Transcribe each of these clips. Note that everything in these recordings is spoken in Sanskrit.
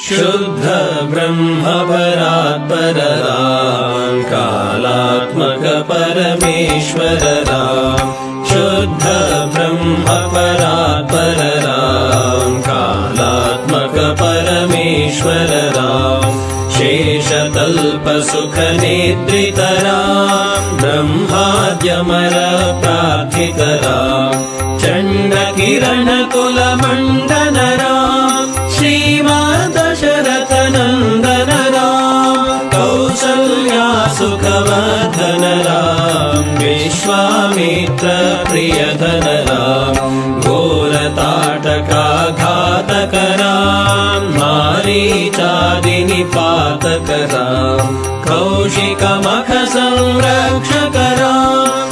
शुद्ध ब्रह्म परात्पर राम कालात्मक परमेश्वर राम शुद्ध ब्रह्म परात्पर राम कालात्मक परमेश्वर राम शेषतल्प सुख निद्रित राम ब्रह्माद्यमर प्रार्थित राम चण्ड किरण कुल मंडन राम श्रीमद्दशरथ नंदन राम कौसल्या सुखवर्धन राम विश्वामित्र प्रियधन राम घोरताटका घातक राम मारीचादि निपातक राम कौशिक मख संरक्षक राम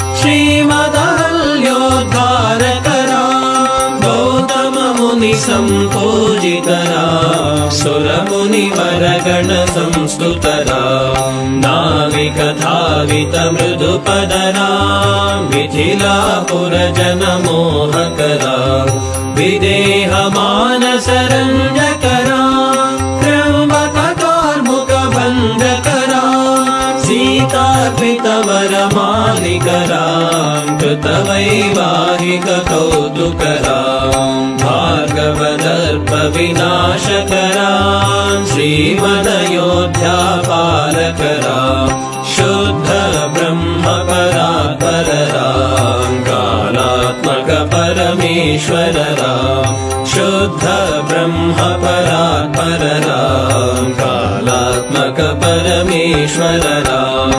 श्रीमदहल्योद्धारक राम गौतम मुनि संपूजित राम सुर मुनि वरगण संस्तुत राम नाविक धावित मृदुपद राम मिथिलापुर जन मोहक राम विदेह मानस रंजक राम त्र्यंबक कार्मुक भंजक राम सीतार्पित वर मालिक राम कृत वैवाहिक कौतुक राम भार्गव दर्प विनाशक राम श्रीमदयोध्या पालक राम शुद्ध ब्रह्म परात्पर राम कालात्मक परमेश्वर राम शुद्ध ब्रह्म परात्पर राम कालात्मक परमेश्वर राम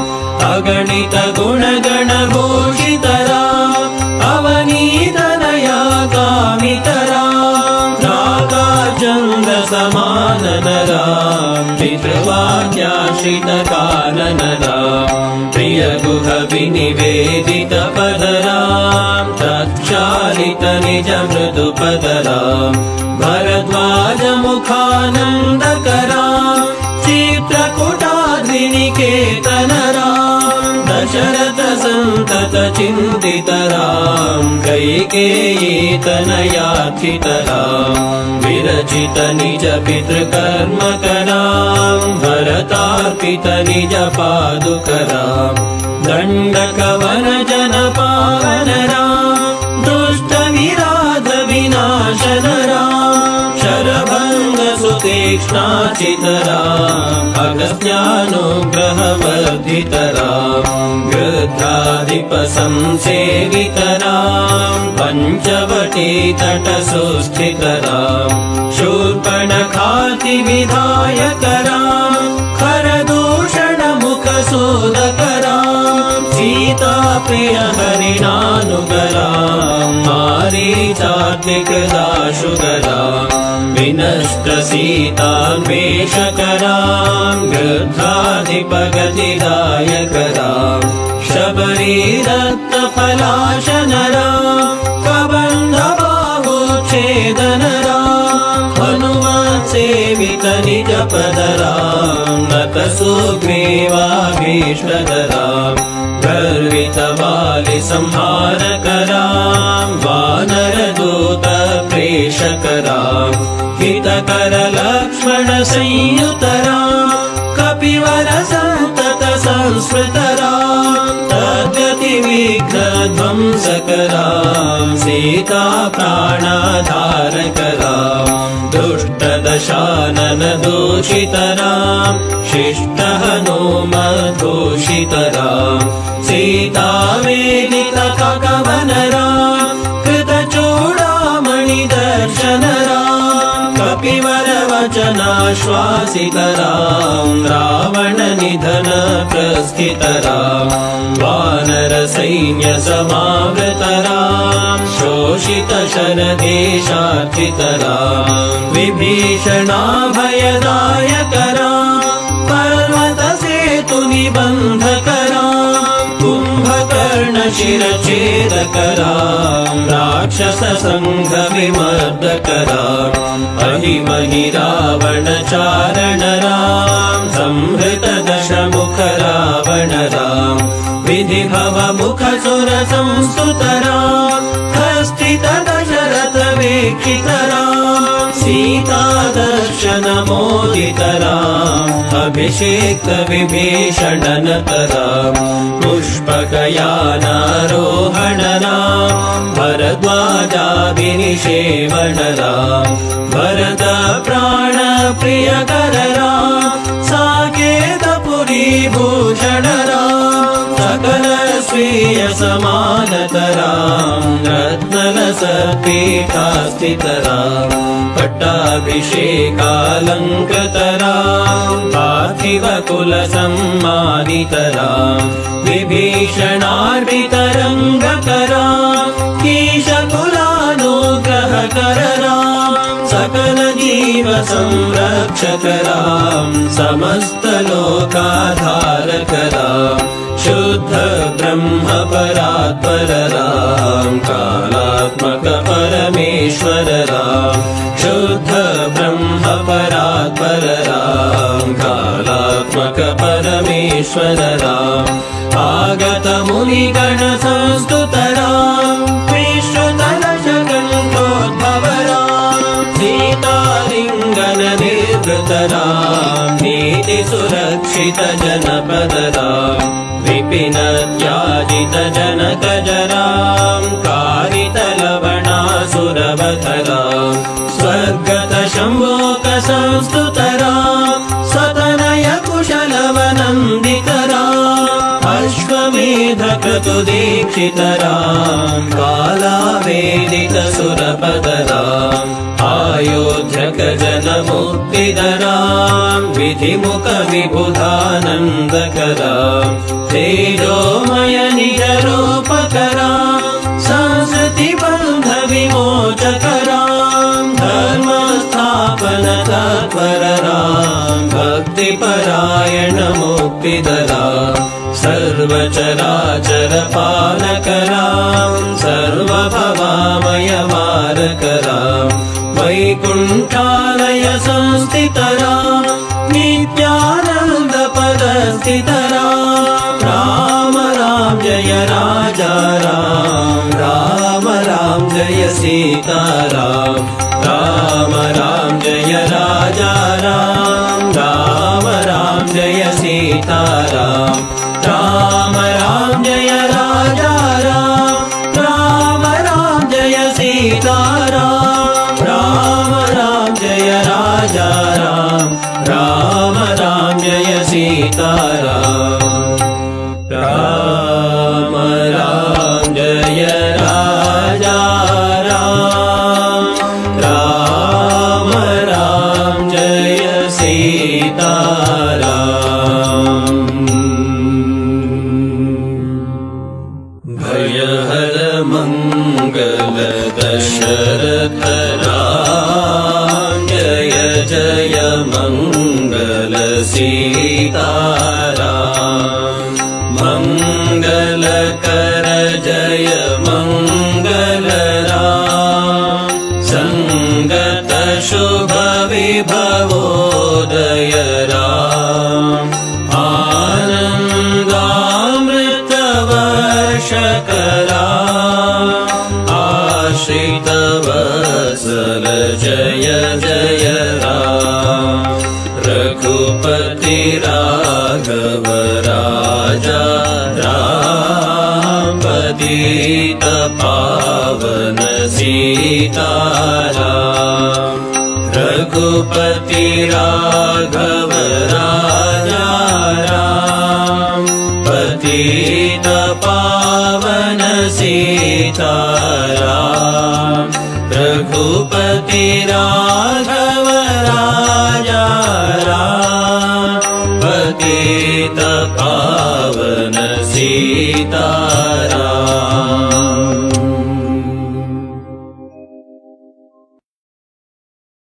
अगणित गुणगण भूषित राम अवनीत दया कामित राम नागार्जुन समानन राम पितृवाक्याश्रित कानन राम प्रिय गुह विनिवेदित पद राम तच्चालित निज मृदु पद राम भरद्वाज मुखानंदक राम चित्रकूटाद्रिनिकेतन राम दशरथ संतत चिंतित राम कैकेयी तनयार्चित राम विरचित निज पितृकर्मक राम भरतार्पित निज पादुक राम दंडक वन जन पावन राम दुष्ट विराध विनाशन राम शरभंग सुतीक्ष्णाचित राम अगस्त्यानुग्रह वर्धित राम गृध्राधिप संसेवित राम पंचवटी तट सुस्थित राम शूर्पणखाति विधायक राम खरदूषण मुख सूदक राम सीता प्रिय हरिणानुग राम मारीचात्मिक दाशुग राम विनष्ट सीतान्वेषक राम गृध्राधिप गतिदायक राम शबरी रक्त फलाशन राम कबंध बाहुच्छेदन राम हनुमत सेवित निज पद राम नत सुग्रीवाभीष्टद राम गर्वित वालि संहारक राम वानर दूत प्रेषक राम हितकर लक्ष्मण संयुत राम कपिवर संतत संस्मृत राम तद्गति विघ्न ध्वंसक राम सीता प्राणाधारक राम दुष्ट दशानन दूषित राम शिष्ट हनुमत घोषित राम सीता वेदित कवन राम कृत चूड़ामणि दर्शन राम कपिवर वचनाश्वासित राम रावण निधन प्रस्थित राम वानर सैन्य समावृत राम शोषित शरदेशार्चित राम विभीषणाभयदायक राम पर्वत सेतु निबंधक राम कुंभकर्ण शिरच्छेदक राम राक्षस संघ विमर्दक राम अहिमहि रावण चारण राम संहृत दशमुख रावण राम विधि भव मुख सुर संस्तुत राम हस्तित दशरथ वीक्षित राम सीता दर्शन मोदितराम् अभिषेक्त विभीषणनतराम् पुष्पकयानारोहणराम् भरद्वाजाभिनिषेवणराम् भरत प्राण प्रियकरराम् साकेतपुरीभूषणराम् सकल स्वीय समानतराम् रत्नलसपीठास्थितराम् पट्टाभिषेकालङ्कृतराम् पार्थिवकुलसम्मानितराम् विभीषणार्पितरङ्गकराम् कीशकुलानुग्रहकरराम् सकल जीव संरक्षकराम् समस्तलोकाधारकराम् शुद्ध ब्रह्म परात्परराम् कालात्मक परमेश्वरराम् शुद्ध ब्रह्म परात्परराम् कालात्मक परमेश्वरराम् आगत मुनिगण संस्तुतराम् विश्वतलशकण्ठोद्भवराम् सीतालिङ्गन निर्वृतराम् नीति सुरक्षित जनपदराम् विपिन त्याजित जनकजराम् कारितलवणासुरवधराम् स्वर्गत शम्भोक संस्तुतराम् सतनय कुशलवनन्दितराम् अश्वमेध क्रतुदीक्षितराम् कालावेदित सुरपदराम् आयोध्यक जनमुक्तिदराम् विधिमुख विबुधानन्दकराम् तेजोमय निजरूपकराम् संस्कृति बन्ध विमोचकराम् धर्मस्थापन तत्परराम् भक्तिपरायण मुक्तिदराम् सर्वचराचर पालकराम् सर्वभवामय वारकराम् वैकुण्ठालय संस्थितराम् नित्यानन्द पदस्थितराम् राम राम जय राजा राम राम राम जय सीताराम राम राम जय राजा राम राम राम जय सीताराम राम राम जय राजा राम राम राम जय सीताराम राम राम जय राजा राम राम राम जय सीताराम राम राम जय राजा राम राम राम जय सीताराम भयहर मंगल दशरथ राम जय जय मंगल सीताराम मंगल कर जय मंगल राम संगत शुभ विभवोदय राम आनन्दामृत वर्षकरा आश्रित वत्सल जय जय राम रघुपति राघव राजा राम पतित पावन सीताराम रघुपति राघव राजा राम पतित पावन सीताराम रघुपति राघव राजा राम पतित पावन सीताराम